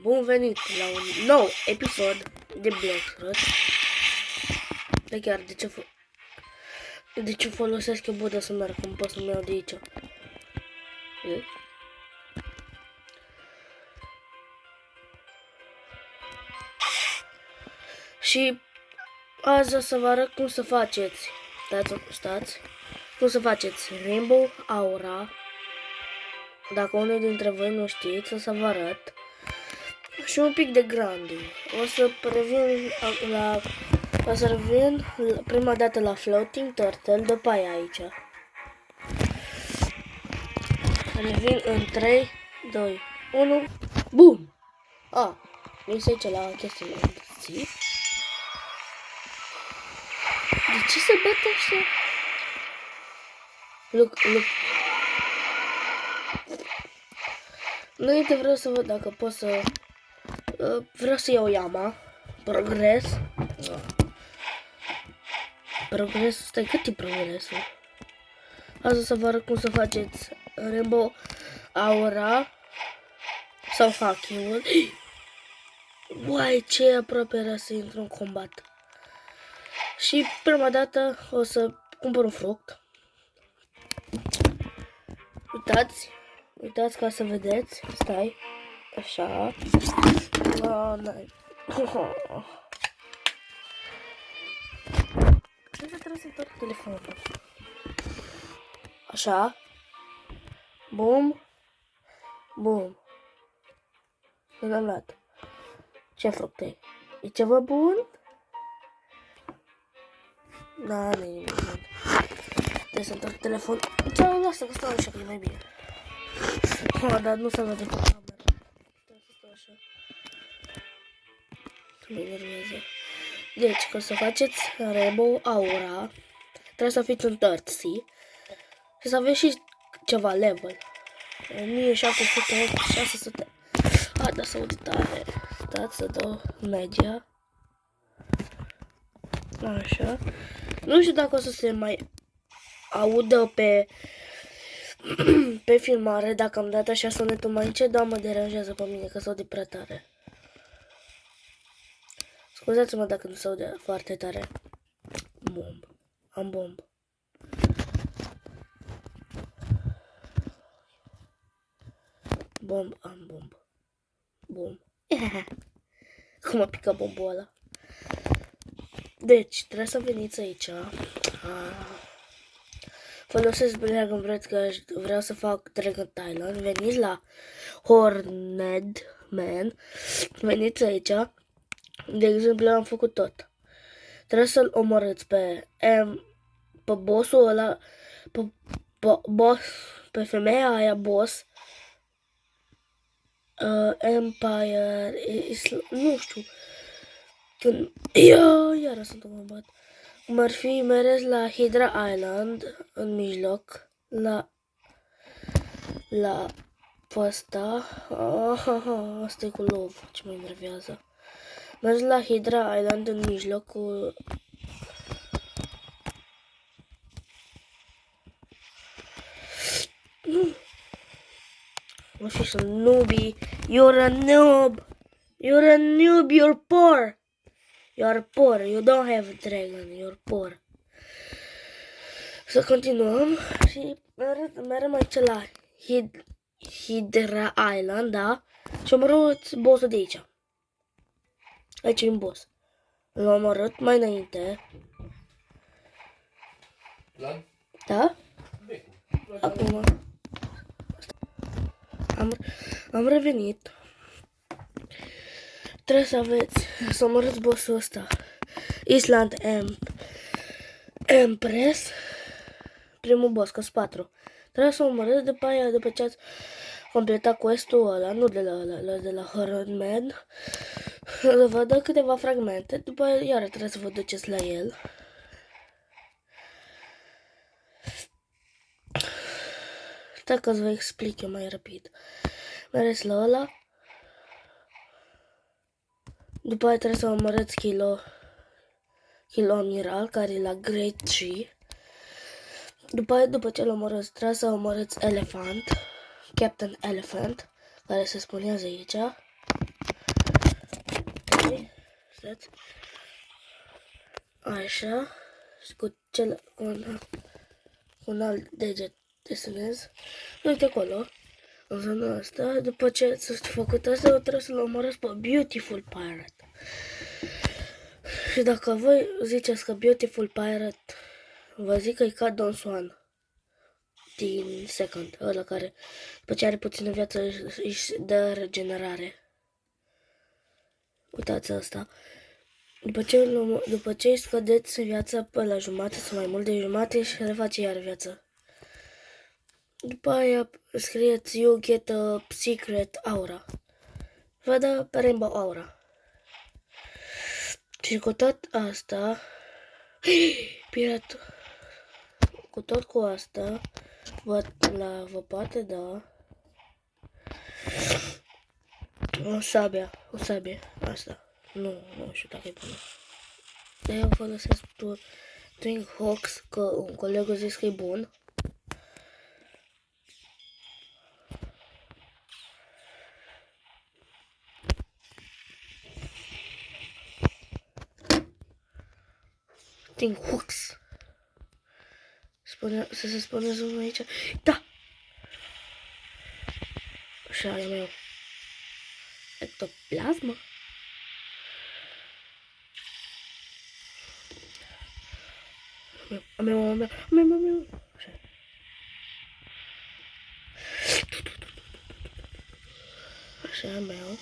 Bun venit la un nou episod de Bloxroot. De chiar, de ce folosesc eu Buda să merg, cum pot să-mi iau de aici? Și azi o să vă arăt cum să faceți, stați, cum să faceți Rainbow Aura. Dacă unul dintre voi nu știți, o să vă arăt. Și un pic de grinding. O să revin prima dată la Floating Turtle, după aia aici. Revin în 3, 2, 1, BOOM! Mi se aici la chestiile de ce se bate așa? Look. Înainte vreau să văd dacă pot să... vreau să iau Yama. Progres. Progresul, stai, cât e progresul? Azi o să vă arăt cum să faceți Rainbow Aura sau hacking-ul. Uai, ce aproape era să intru în combat. Și prima dată o să cumpăr un fruct. Uitați ca să vedeți. Stai. Așa. Trebuie să întorc telefonul. Așa. Bum. Nu l-am luat. Ce fruct e? E ceva bun? Da, nu e nimic bun. Trebuie să întorc telefonul. Ceau, lasă că stau așa, că e mai bine. Dar nu se vede pe camera. Trebuie să stau așa. Mă enervează. Deci, ca să faceți Rainbow Aura, trebuie să fiți în 30 și să aveți și ceva level. 1700, 600. Da, să aud tare. Stați să dau media. Așa. Nu știu dacă o să se mai audă pe filmare, dacă am dat așa sunetul mai încet, dar mă deranjează pe mine că s-aude prea tare. Scuzați-mă dacă nu se aude foarte tare. Bomb. Am bomb. Am bomb. Bum. Cum a picat bombul ăla. Deci, trebuie să veniți aici. Folosesc Dragon Breath că vreau să fac Dragon Thailand. Veniți la Horned Man. Veniți aici. De exemplu, am făcut tot. Trebuie să-l omorâți pe bossul ăla, pe femeia aia boss. Empire, nu știu. Iară sunt omorât. Cum ar fi merez la Hydra Island, în mijloc, la ăsta. Asta e cu love, ce mă enervează. Mergi la Hydra Island în mijloc cu... Nu știu, sunt noobie. You're a noob. You're poor. You're poor. You don't have a dragon. You're poor. Să continuăm și mergem aici la Hydra Island, da? Și omorâți bossul de aici. Aici e un boss. L-am omorât mai înainte. Da? Acum. Am revenit. Trebuie să omorâți bossul ăsta. Island Empress. Primul boss, că-s 4. Trebuie să omorâți după aia, după ce ați completat quest-ul ăla, nu de la Horned. Vă dă câteva fragmente, după aia iară trebuie să vă duceți la el. Dacă să vă explic eu mai rapid. Mereți la ăla. După aia trebuie să omorâți Kilamiral, care e la Great Tree. După aia, după ce îl omorâți, trebuie să omorâți Captain Elephant, care se spunează aici. Stați. Așa. Și cu un alt deget desenez. Uite acolo. În zona asta. După ce s-a făcut asta, eu trebuie să-l omorăsc pe Beautiful Pirate. Și dacă voi ziceți că Beautiful Pirate, vă zic că e ca Don Swan din Second, ăla care după ce are puțină viață își dă regenerare. Uitați asta. După ce îi scădeți viața până la jumate sau mai mult de jumate și reface iar viața. După aia scrieți You get a secret aura. Vă dă Rainbow Aura. Și cu tot asta, piratul, cu tot cu asta, vă poate da o sabie, asta. Nu știu dacă e bună. De eu folosesc Twin Hawks, că un coleg a zis că e bun. Twin Hawks. Să se spune zoom aici. Da! Așa e meu. Ectoplasmă? A meu. Așa a meu.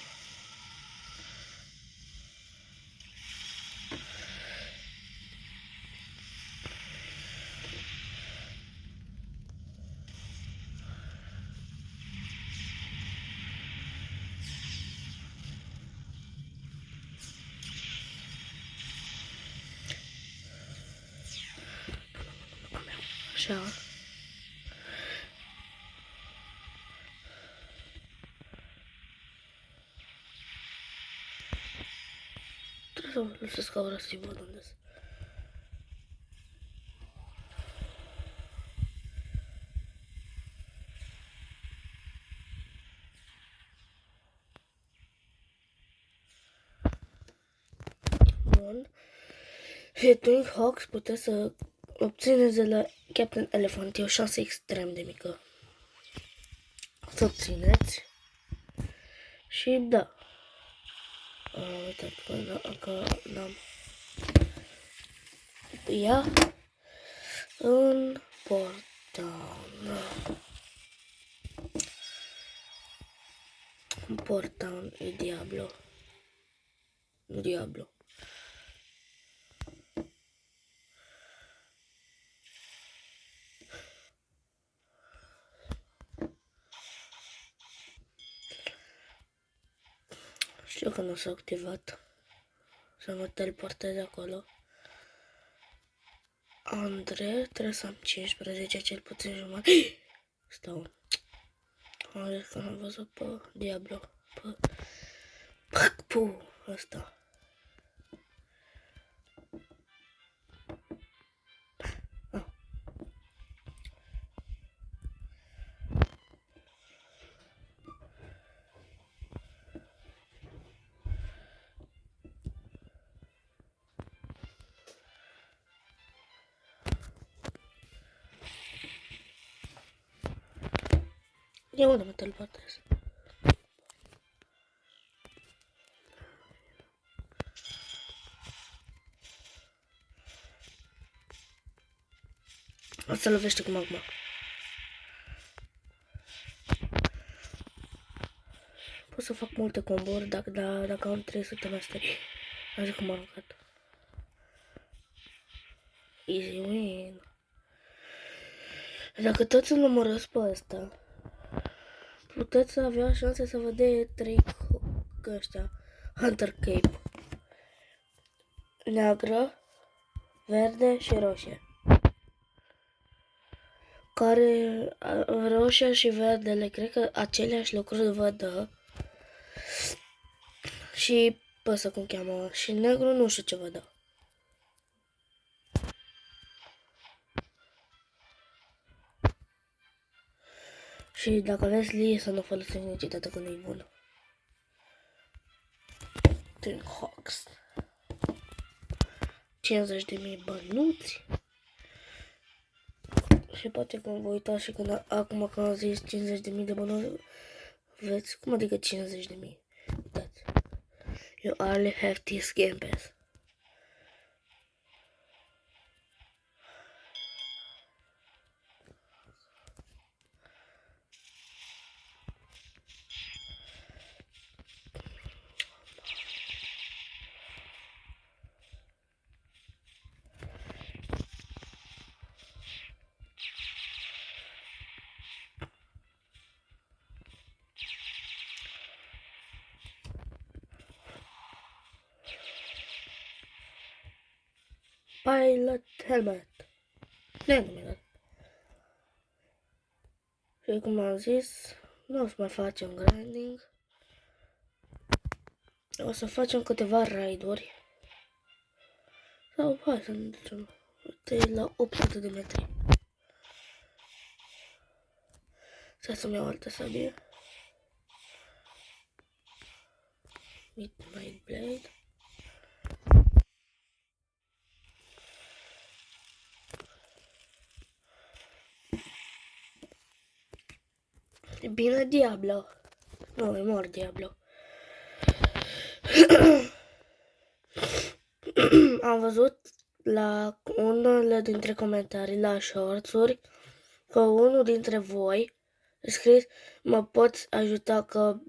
Așa. Trebuie să folosesc aura să-i văd unde sunt. Bun. Și Twin Hawks puteți să obțineți de la Captain Elephant. E o șansă extrem de mică. Să obțineți. Și da. Uitați că n-am. Ia în Portown e Diablo. Diablo. Știu că nu s-a activat. Să mă teleportez acolo. Andre, trebuie să am 15, cel puțin jumătate. Stau. Am zis că n-am văzut pe Diablo. Pe ăsta. Ia unde mă teleportez? Asta lovește cu magma. Pot să fac multe comburi dacă am 300 mastery. Așa cum am aruncat. Easy win. Dacă toți îl numărăți pe ăsta, puteți avea șanse să vă dea 3 ăștia. Hunter Cape. Neagră, verde și roșie. Care roșia și verdele, cred că aceleași lucruri vă dă. Și pe ăsta cum cheamă. Și negru nu știu ce vă dă. Și dacă aveți lie să nu folosiți niciodată că nu-i bună. Twin Hawks. 50.000 bănuți. Și poate când vă uitați și când, acum când am zis 50.000 de bănuți, veți, cum adică 50.000? Uitați. You only have this game pass. Pilot helmet. Ne-am. Și cum am zis, nu o să mai facem grinding. O să facem câteva raiduri. Sau hai să ne ducem. Uite, la 800 de metri. Să-mi iau altă sabie. Midnight Blade. E bine Diablo. Nu, e mort Diablo. Am văzut la unele dintre comentarii la shorts-uri că unul dintre voi a scris: mă poți ajuta că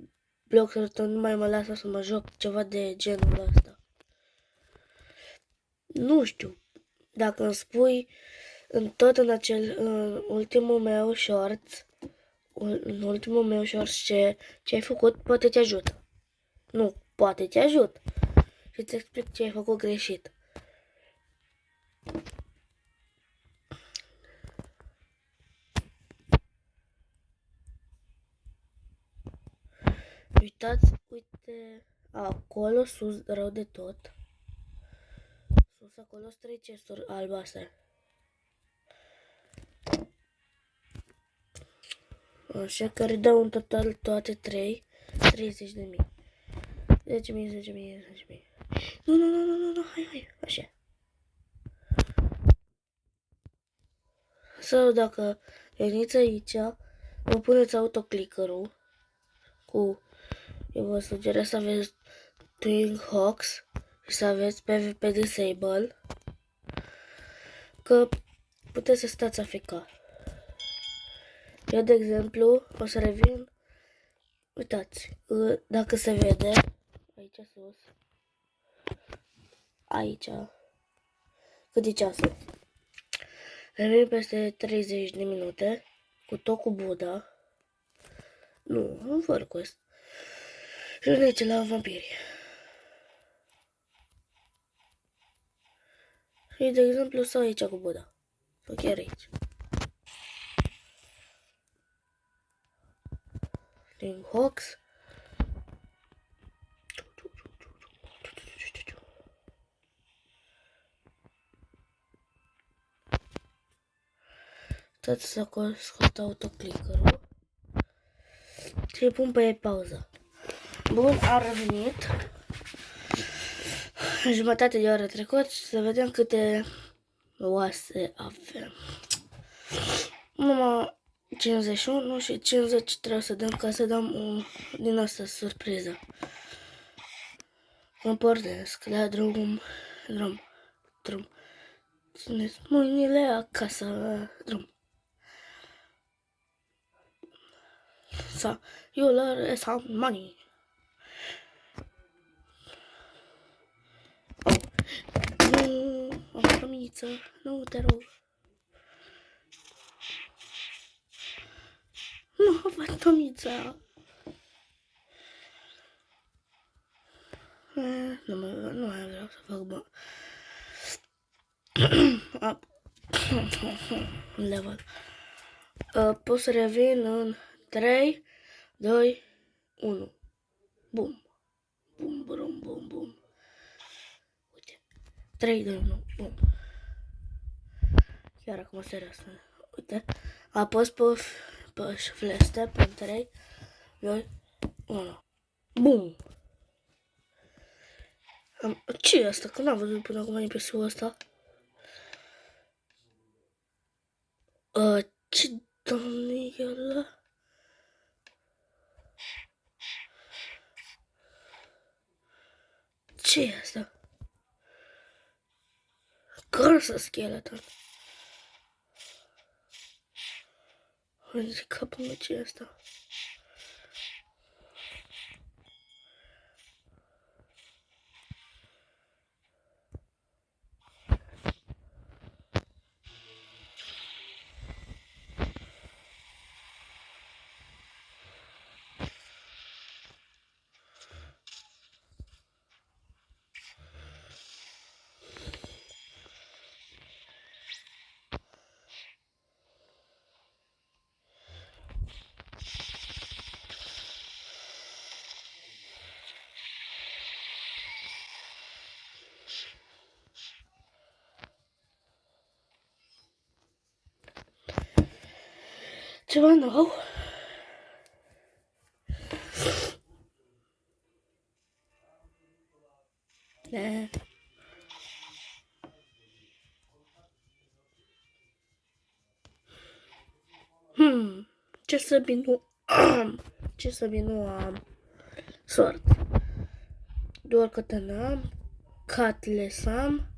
Bloxerton nu mai mă lasă să mă joc, ceva de genul ăsta. Nu știu, dacă îmi spui în ultimul meu shorts ce ai făcut, poate te ajută. Nu, poate te ajut. Și îți explic ce ai făcut greșit. Uitați, uite, acolo sus, rău de tot. Sus, acolo sunt 3 chesturi albastre. Așa, care dau în total toate 3, 30.000. 10.000, 10.000, 10.000. Nu, hai, așa. Sau dacă veniți aici, vă puneți autoclickerul cu, eu vă sugerez să aveți Twin Hawks și să aveți PvP Disable, că puteți să stați AFK. Eu, de exemplu, o să revin, uitați, dacă se vede, aici sus, aici, cât e ceasul? Revin peste 30 de minute, cu Buddha, nu, fără quest, și aici la vampiri. Și, de exemplu, stau aici cu Buddha, sau chiar aici. Din Hawks. Tot să scot autoclickerul și pun pe pauză. Bun, am revenit. Jumătate de oră trecut și să vedem câte oase avem. Numai 51 și 50 trebuie să dăm ca să dăm din asta surpriză. Mă pornesc la drum. Țineți mâinile acasă, drum. Să, you learn some money. Nu, o frămiță, nu te rog. Nu, fantomița. Nu mai vreau să fac bani. Level. Pot să revin în 3, 2, 1. Bum. Bum. Uite. 3, 2, 1. Bum. Chiar acum serios. Uite. Apăs pe fleste pe 3, 2, 1. Bum. Ce e asta? Că n-am văzut până acum NPC-ul ăsta. Ce doamne e ăla? Ce e asta? Curse skeleton. Unde capul meu, ce e asta? Ceva nou? Ne. Ce să nu am? Ce să nu am? Sort. Doar că n-am. Cutlass am.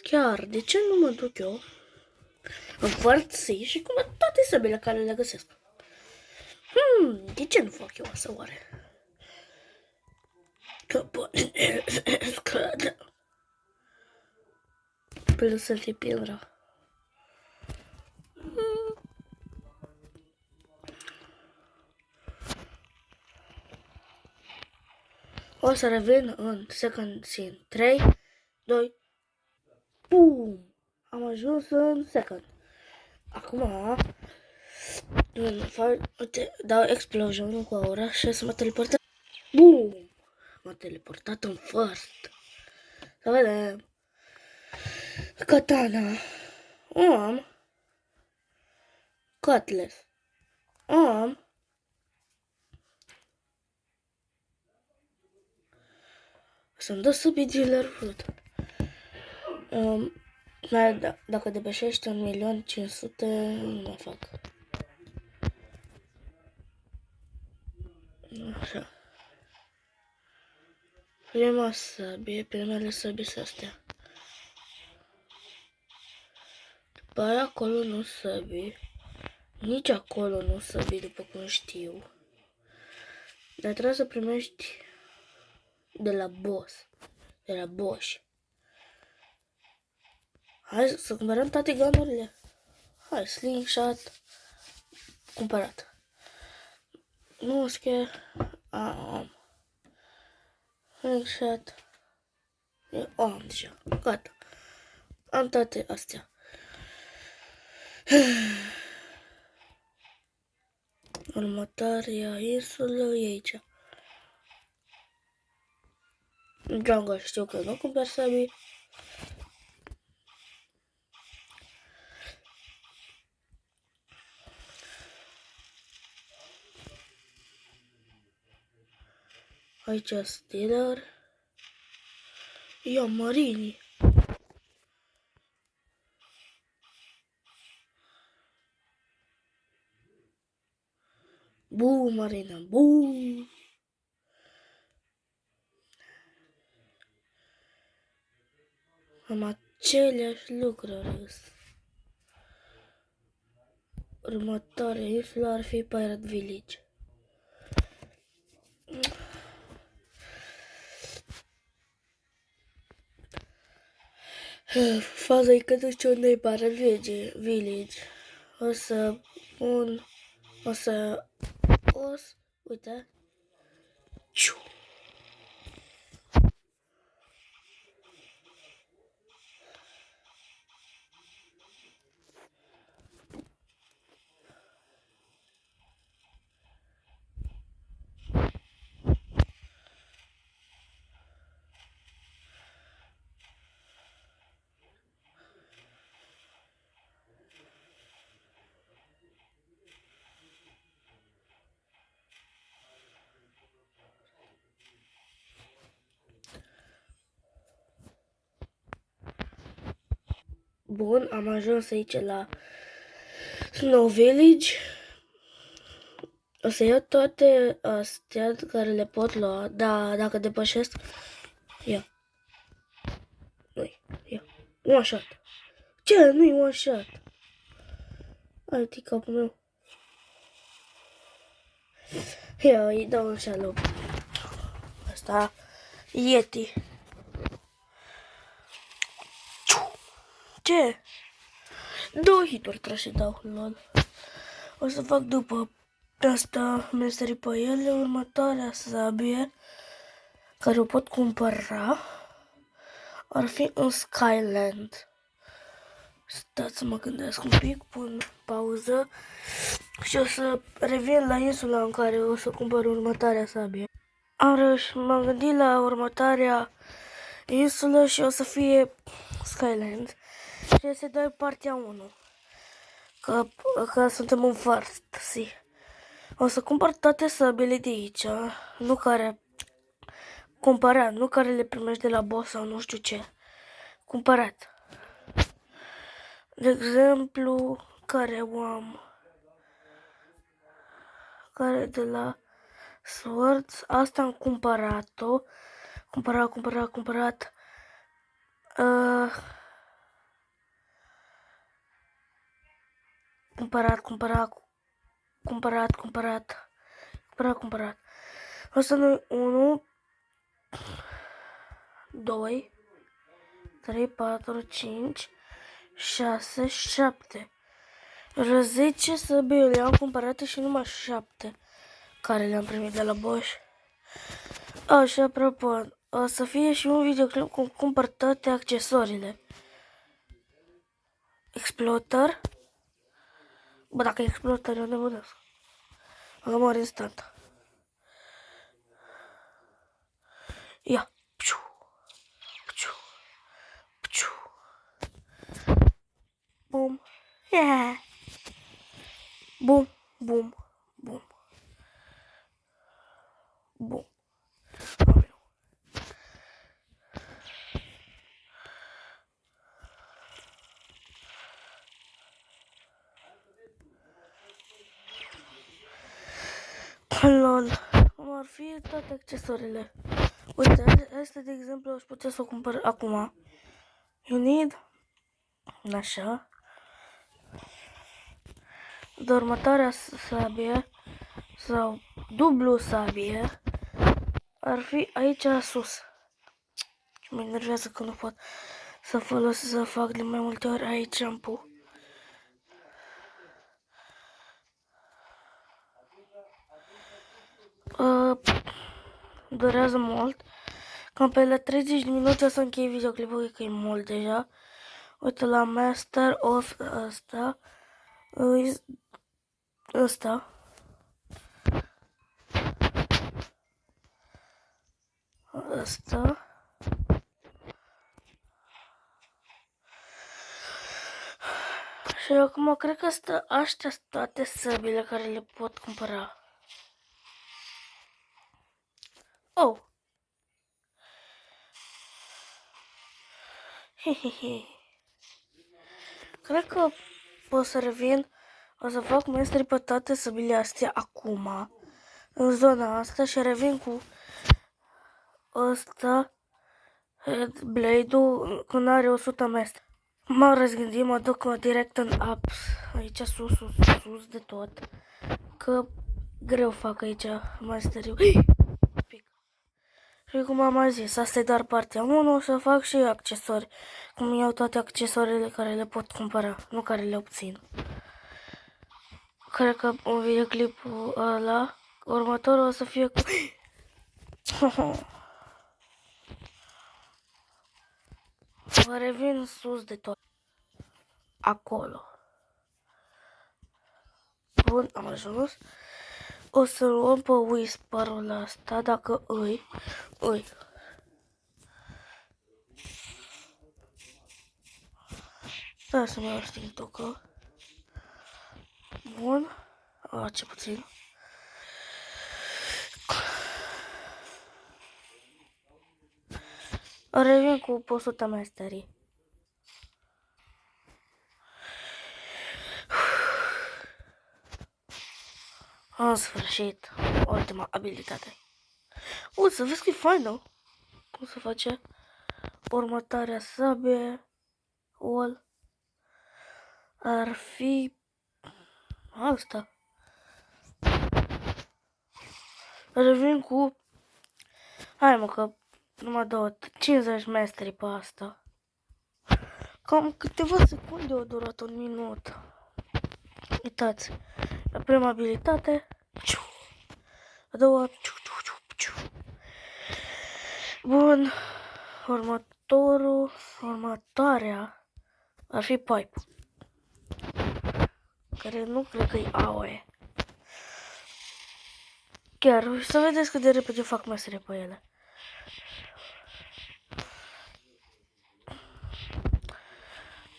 Chiar, de ce nu mă duc eu? Învărți și cum toate săbile care le găsesc. De ce nu fac eu asta oare? Că pornesc. Până să fie piedra. O să revin în second scene. 3, 2, BOOM! Am ajuns în second. Acum dau explosion cu aura și să mă teleportez. BOOM! M-a teleportat în first. Să vedem. Katana. Am. Cutlass. Am. Să-mi dă subidiller fruit. Dacă depășește 1.500.000, nu mai fac. Așa. Primele săbii sunt astea. După aia acolo nu săbii. Nici acolo nu săbii, după cum știu. Dar trebuie să primești de la boss. De la boss. Hai să cumpărăm toate gunurile. Hai, slingshot. Cumpărat. Nu scare. Am. Slingshot. Eu am deja. Gata. Am toate astea. Următoarea insulă e aici. Jungle știu că nu cumpăr sabii. Aici Stealer. Ia Marini. Buu, Marina, buu. Am aceleași lucruri. Următoarea insulă ar fi Pirate Village. Faza e că nu știu unde e Pirate Village. O să pun... Uite. Ciu. Bun, am ajuns aici la Snow Village. O să iau toate astea care le pot lua, dar dacă depășesc, ia. Nu-i, ia. One shot. Ce? Nu-i one shot. Ai, capul meu. Ia, îi dau un șalop. Asta, Yeti. Ce? 2 hituri trebuie să dau, lol. O să fac după asta, meserii pe ele, următoarea sabie care o pot cumpăra ar fi în Skyland. Stați să mă gândesc un pic, pun pauză și o să revin la insula în care o să cumpăr următoarea sabie. M-am gândit la următoarea insulă și o să fie Skyland. Și să dai partea 1. Că suntem în farsi. O să cumpăr toate sabele de aici, nu care cumpărat, nu care le primești de la boss sau nu știu ce. Cumpărat. De exemplu, care o am? Care de la Swords, asta am cumpărat-o. Cumpărat. Cumpărat. Asta nu 1, 2, 3, 4, 5, 6, 7. 10 săbii le-am cumpărate și numai 7 care le-am primit de la Bosch. Și apropo, o să fie și un videoclip cum cumpăr toate accesoriile. Exploder. Bă, dacă e Exploder, eu nebunesc. Mă mor instant. Ia. Pciu. Bum. Yeah. Bum. Lol. Cum ar fi toate accesoriile. Uite, asta de exemplu aș putea să o cumpăr acum. You need. Așa. De următoarea sabie sau dublu sabie ar fi aici sus. Și mă enervează că nu pot să folosesc să fac de mai multe ori aici shampoo. Durează mult. Cam pe la 30 de minute o să închei videoclipul, că e mult deja. Uite la Master of ăsta. Ăsta. Și acum cred că astea sunt toate săbile care le pot cumpăra. Oh! Hehehe. Cred că pot să revin. O să fac mestri pe toate săbile astea acum. În zona asta și revin cu ăsta. Blade-ul când are 100 mestri. M-am răzgândit, mă duc direct în apps. Aici sus de tot. Că greu fac aici masteriu. Și cum am mai zis, asta e doar partea 1, o să fac și accesorii. Cum iau toate accesoriile care le pot cumpăra, nu care le obțin. Cred că un videoclipul ăla, următorul o să fie cu... Mă revin sus de tot. Acolo. Bun, am ajuns. O să luăm pe Whisper-ul ăsta, dacă îi. Da, să-mi iau stintocă. Bun. Ce puțin. Revin cu 100 masterii. În sfârșit, ultima abilitate. Să vezi că e faină. Cum se face? Următoarea sabie, wall, ar fi asta. Revin cu... Hai mă, că numai 50 metri pe asta. Cam câteva secunde a durat, un minut. Uitați, la prima abilitate, a doua, bun, următoarea ar fi pipe, care nu cred că e AOE. Chiar, să vedeți cât de repede fac meserie pe ele.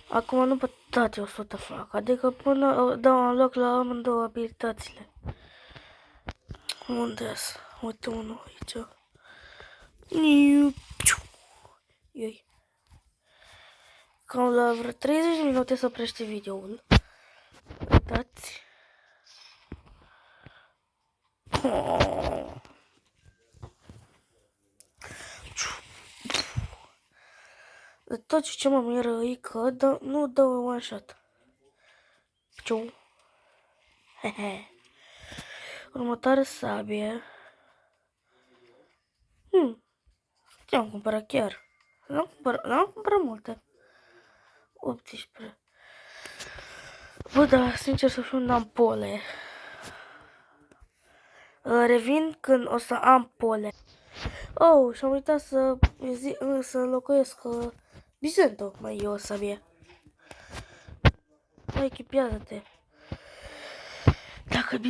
Acum nu pe toate 100 fac, adică până dau în loc la amândouă abilitățile. Unde-s? Uite unul aici. Ioi. Cam la vreo 30 minute se oprește videoul. Uitați. De tot ce mă miră e că nu dă one shot. Ciu. Hehe. Următoare sabie. Ce-am cumpărat chiar? N-am cumpărat multe. 18. Bă, dar sincer să fiu, n-am pole. Revin când o să am pole. Oh, și-am uitat să înlocuiesc Bizento, mai e o sabie. Hai, echipează-te. Dacă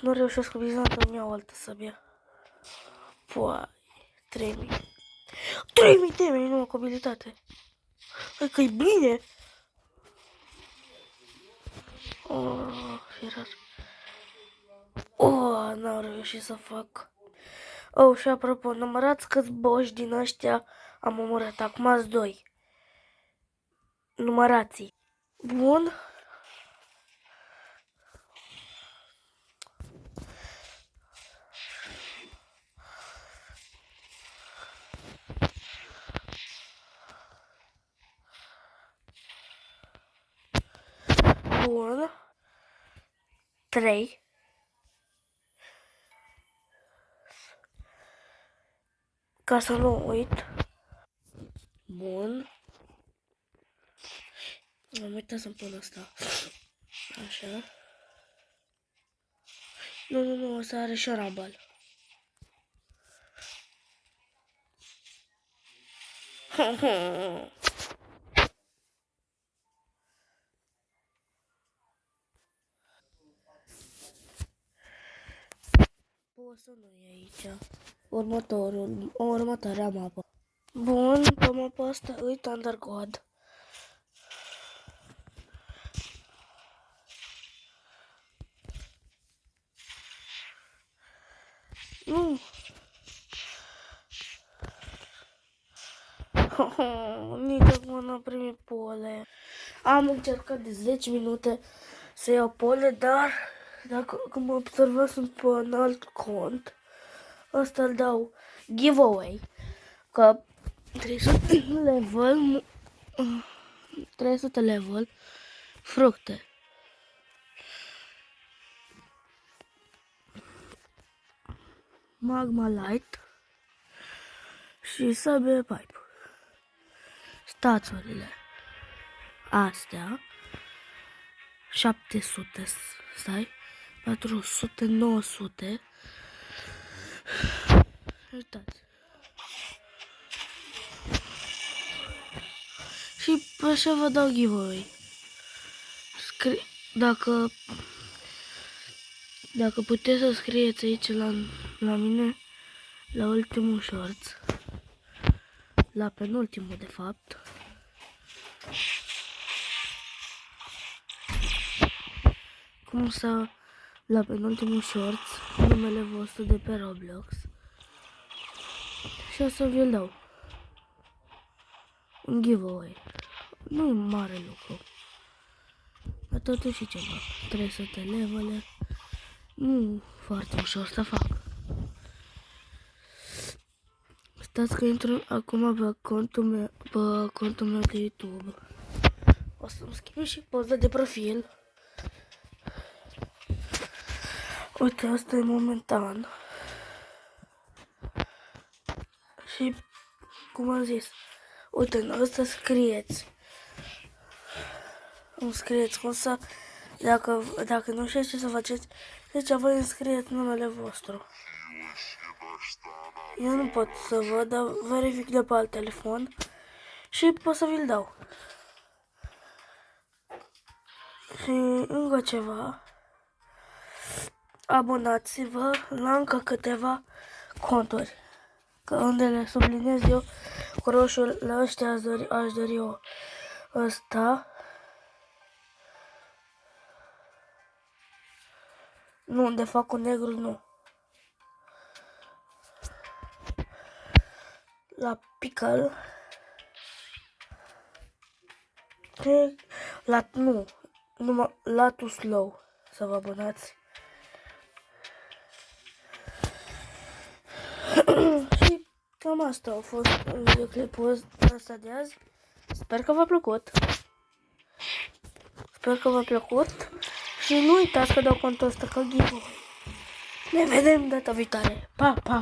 nu reușesc cu Bizento, îmi iau altă sabie. Păi, 3000. 3000 de mei, nu cu abilitate. Hai că-i bine. Oh, firar. Oh, n-am reușit să fac. Oh, și apropo, numărați câți boși din ăștia am omorât. Acum ați 2. Numărați-i. Bun. Bun. 3. Ca să nu uit. Bun. Am uitat să-mi pun asta. Așa. Nu, asta are și Rumble. Posul nu e aici. Următoarea mapă. Bun, pe mapa asta îi Thunder God. Nu. Nici acum n-am primit pole. Am încercat de 10 minute să iau pole, dar dacă mă observați sunt pe un alt cont, ăsta îl dau giveaway. Că 300 level, fructe. Magma Light și sabie pipe. Stațurile astea 700, stai, 400, 900. Uitați. Și așa vă dau giveaway. Dacă puteți să scrieți aici la mine, la ultimul shorts, la penultimul de fapt, cum să la penultimul shorts numele vostru de pe Roblox și o să vi-l dau un giveaway. Nu e mare lucru, dar totuși ceva. 300 levele, Nu foarte ușor să fac. Stați că intru acum pe contul meu de YouTube. O să-mi schimb și poza de profil. Uite, asta e momentan. Și, cum am zis, uite, în ăsta scrieți. Îmi scrieți cum să, dacă nu știți ce să faceți, deci voi îmi scrieți numele vostru. Eu nu pot să văd, dar verific de pe alt telefon și pot să vi-l dau. Și încă ceva. Abonați-vă la încă câteva conturi. Că unde le subliniez eu cu roșul, la ăștia aș dori eu. Ăsta. Nu, unde fac cu negru, nu. La Pickle. Nu. Numai la Too Slow. Să vă abonați. Și cam asta a fost videoclipul ăsta de azi. Sper că v-a plăcut. Și nu uitați că dau contul ăsta ca giveaway. Ne vedem data viitoare. Pa, pa!